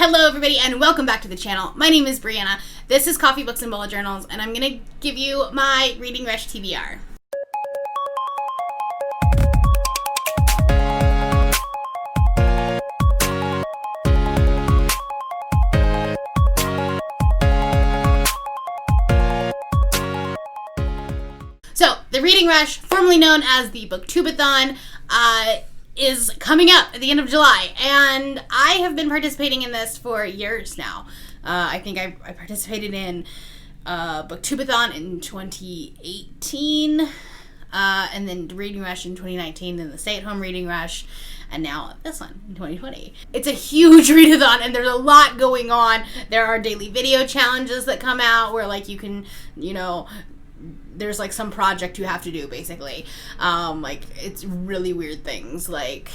Hello everybody and welcome back to the channel. My name is Brianna. This is Coffee, Books, and Bullet Journals and I'm going to give you my Reading Rush TBR. So, the Reading Rush, formerly known as the Booktubeathon, is coming up at the end of July, and I have been participating in this for years now. I think I participated in Booktubeathon in 2018, and then Reading Rush in 2019, then the Stay-at-Home Reading Rush, and now this one in 2020. It's a huge readathon, and there's a lot going on. There are daily video challenges that come out where, like, you can, there's like some project you have to do basically. Like it's really weird things like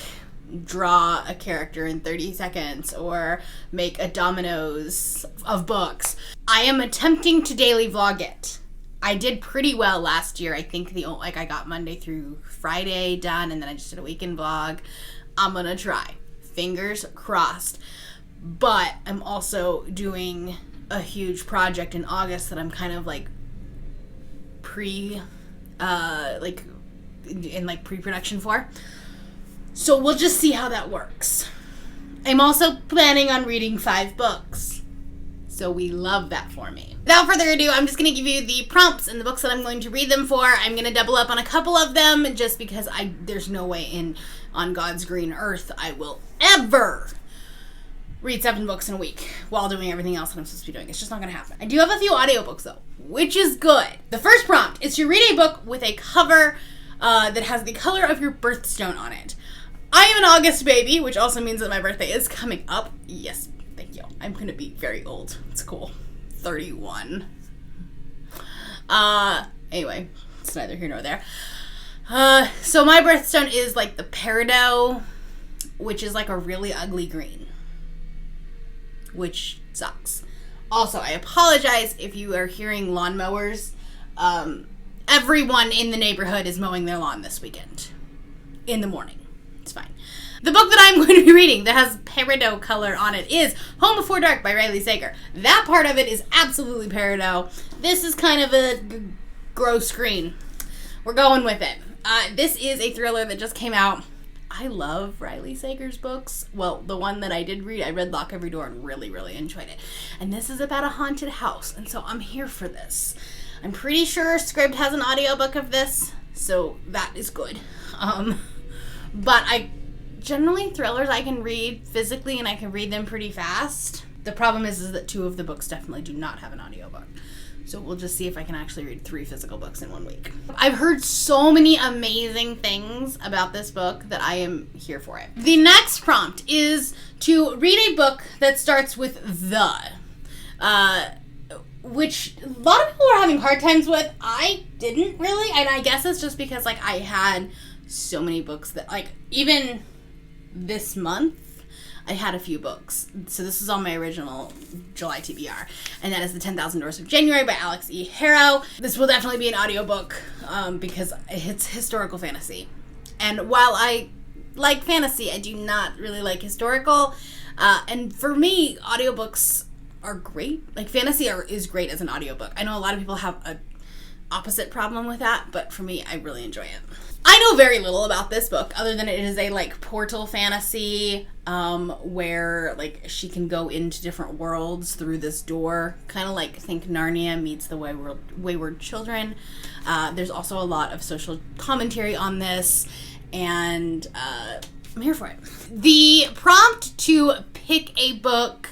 draw a character in 30 seconds or make a dominoes of books. I am attempting to daily vlog it. I did pretty well last year. I think I got Monday through Friday done and then I just did a weekend vlog. I'm gonna try. Fingers crossed. But I'm also doing a huge project in August that I'm kind of like pre-production for. So we'll just see how that works. I'm also planning on reading 5 books. So we love that for me. Without further ado, I'm just going to give you the prompts and the books that I'm going to read them for. I'm going to double up on a couple of them just because there's no way on God's green earth I will ever read 7 books in a week while doing everything else that I'm supposed to be doing. It's just not going to happen. I do have a few audiobooks though, which is good. The first prompt is to read a book with a cover that has the color of your birthstone on it. I am an August baby, which also means that my birthday is coming up. Yes, thank you. I'm going to be very old. It's cool. 31. Anyway, it's neither here nor there. So my birthstone is like the peridot, which is like a really ugly green, which sucks. Also, I apologize if you are hearing lawnmowers. Everyone in the neighborhood is mowing their lawn this weekend. In the morning. It's fine. The book that I'm going to be reading that has peridot color on it is Home Before Dark by Riley Sager. That part of it is absolutely peridot. This is kind of a gross green. We're going with it. This is a thriller that just came out. I love Riley Sager's books. Well, the one that I did read, I read Lock Every Door and really, really enjoyed it. And this is about a haunted house, and so I'm here for this. I'm pretty sure Scribd has an audiobook of this, so that is good. But generally thrillers I can read physically and I can read them pretty fast. The problem is that 2 of the books definitely do not have an audiobook. So we'll just see if I can actually read 3 physical books in 1 week. I've heard so many amazing things about this book that I am here for it. The next prompt is to read a book that starts with the, which a lot of people are having hard times with. I didn't really, and I guess it's just because like I had so many books that like even this month I had a few books. So this is on my original July TBR. And that is The 10,000 Doors of January by Alex E. Harrow. This will definitely be an audiobook because it's historical fantasy. And while I like fantasy, I do not really like historical. And for me, audiobooks are great. Like fantasy is great as an audiobook. I know a lot of people have an opposite problem with that, but for me, I really enjoy it. I know very little about this book other than it is a like portal fantasy where like she can go into different worlds through this door, kind of like think Narnia meets the Wayward Children. There's also a lot of social commentary on this, and I'm here for it. The prompt to pick a book,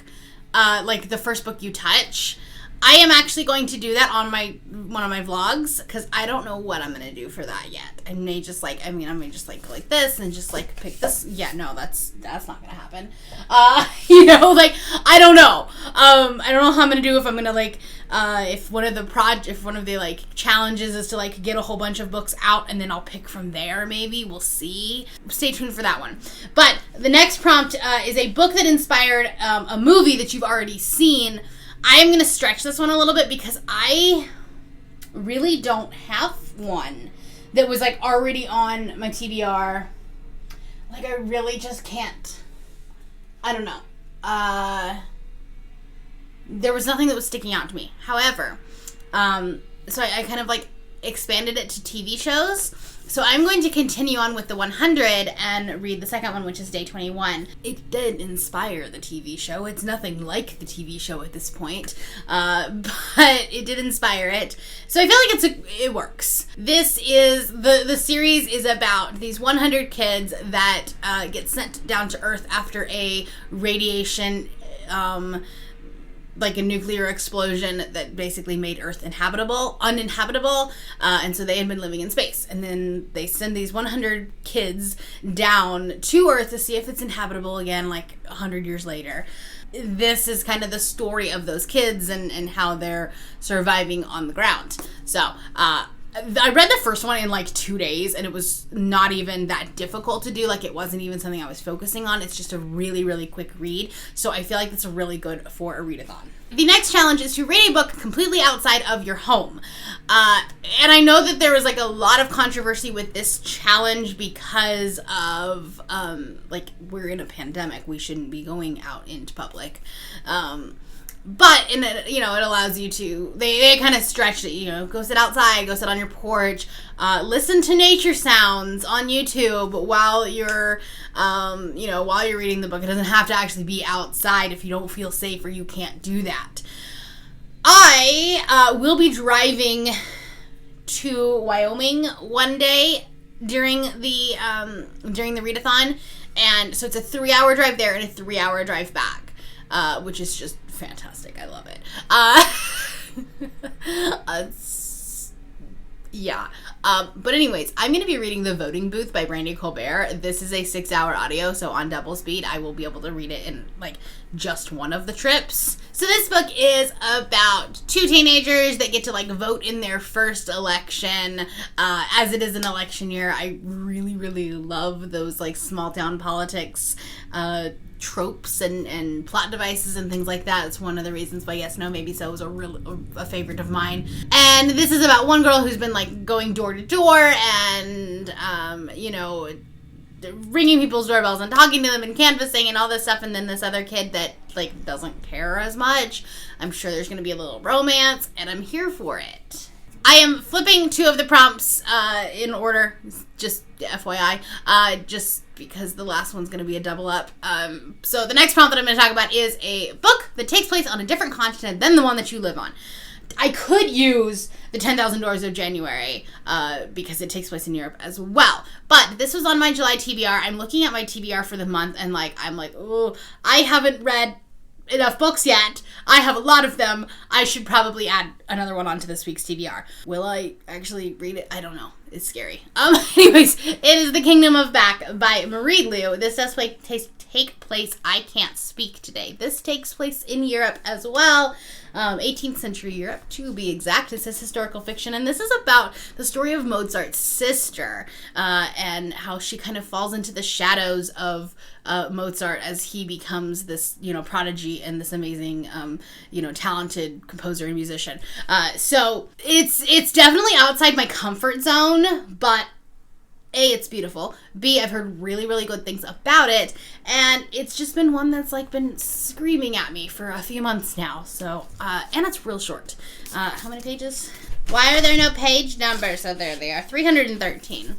like the first book you touch, I am actually going to do that on one of my vlogs because I don't know what I'm going to do for that yet. I may just like, I may just like go like this and just like pick this. Yeah, no, that's not going to happen. Like, I don't know. I don't know how I'm going to do if I'm going to like, if one of the like challenges is to like get a whole bunch of books out and then I'll pick from there maybe. We'll see. Stay tuned for that one. But the next prompt is a book that inspired a movie that you've already seen. I am going to stretch this one a little bit because I really don't have one that was like already on my TBR. Like I really just can't. I don't know. there was nothing that was sticking out to me. However, so I kind of like expanded it to TV shows. So I'm going to continue on with the 100 and read the second one, which is Day 21. It did inspire the TV show. It's nothing like the TV show at this point, but it did inspire it. So I feel like it works. This is, the series is about these 100 kids that get sent down to Earth after a radiation, like a nuclear explosion that basically made Earth uninhabitable, and so they had been living in space. And then they send these 100 kids down to Earth to see if it's inhabitable again, like 100 years later. This is kind of the story of those kids and how they're surviving on the ground. So, I read the first one in like 2 days, and it was not even that difficult to do. Like, it wasn't even something I was focusing on. It's just a really, really quick read. So I feel like it's really good for a readathon. The next challenge is to read a book completely outside of your home. And I know that there was like a lot of controversy with this challenge because of, like, we're in a pandemic. We shouldn't be going out into public. But, it allows you to, they kind of stretch it, go sit outside, go sit on your porch, listen to nature sounds on YouTube while you're reading the book. It doesn't have to actually be outside if you don't feel safe or you can't do that. I will be driving to Wyoming one day during the readathon, and so it's a 3-hour drive there and a 3-hour drive back, which is just fantastic. I love it. Yeah. But anyways, I'm going to be reading The Voting Booth by Brandy Colbert. This is a 6-hour audio, so on double speed, I will be able to read it in, like, just one of the trips. So this book is about 2 teenagers that get to, like, vote in their first election. As it is an election year, I really, really love those, like, small-town politics, tropes and plot devices and things like that. It's one of the reasons why Yes, No, Maybe So was a favorite of mine. And this is about one girl who's been, like, going door to door and, ringing people's doorbells and talking to them and canvassing and all this stuff, and then this other kid that, like, doesn't care as much. I'm sure there's going to be a little romance, and I'm here for it. I am flipping 2 of the prompts in order, just FYI, just because the last one's going to be a double up. So the next prompt that I'm going to talk about is a book that takes place on a different continent than the one that you live on. I could use The 10,000 Doors of January because it takes place in Europe as well. But this was on my July TBR. I'm looking at my TBR for the month, and I'm like, oh, I haven't read enough books yet. I have a lot of them. I should probably add another one onto this week's TBR. Will I actually read it? I don't know. It's scary. Anyways, it is The Kingdom of Back by Marie Lu. This does take place, I can't speak today. This takes place in Europe as well. 18th century Europe, to be exact. It says historical fiction, and this is about the story of Mozart's sister, and how she kind of falls into the shadows of Mozart as he becomes this, prodigy and this amazing, talented composer and musician. So it's definitely outside my comfort zone, but A, it's beautiful. B, I've heard really, really good things about it. And it's just been one that's, like, been screaming at me for a few months now. So, and it's real short. How many pages? Why are there no page numbers? So there they are. 313.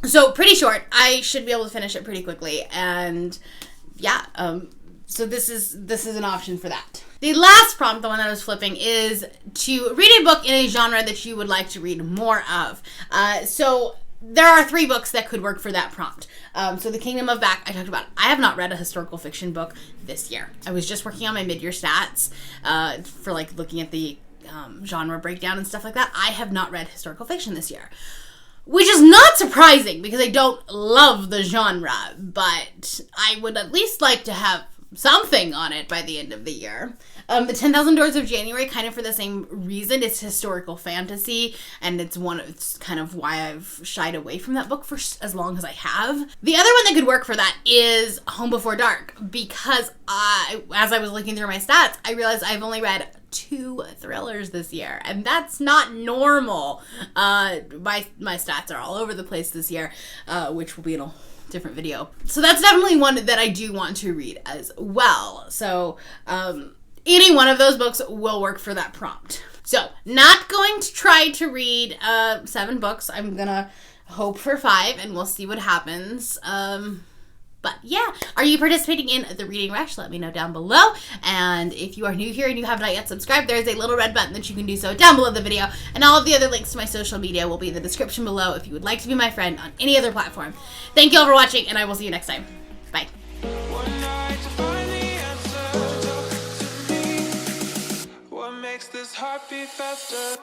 So pretty short. I should be able to finish it pretty quickly. And, yeah, so this is an option for that. The last prompt, the one that I was flipping, is to read a book in a genre that you would like to read more of. So there are 3 books that could work for that prompt. So The Kingdom of Back, I talked about. I have not read a historical fiction book this year. I was just working on my mid-year stats for, like, looking at the genre breakdown and stuff like that. I have not read historical fiction this year, which is not surprising because I don't love the genre, but I would at least like to have something on it by the end of the year. The 10,000 Doors of January, kind of for the same reason. It's historical fantasy, and it's kind of why I've shied away from that book for as long as I have. The other one that could work for that is Home Before Dark, because as I was looking through my stats, I realized I've only read 2 thrillers this year, and that's not normal. My stats are all over the place this year, which will be in a different video. So that's definitely one that I do want to read as well. So any one of those books will work for that prompt. So not going to try to read 7 books. I'm gonna hope for 5 and we'll see what happens. But yeah, are you participating in the Reading Rush? Let me know down below. And if you are new here and you have not yet subscribed, there's a little red button that you can do so down below the video. And all of the other links to my social media will be in the description below if you would like to be my friend on any other platform. Thank you all for watching, and I will see you next time. Bye. What makes this heart beat faster?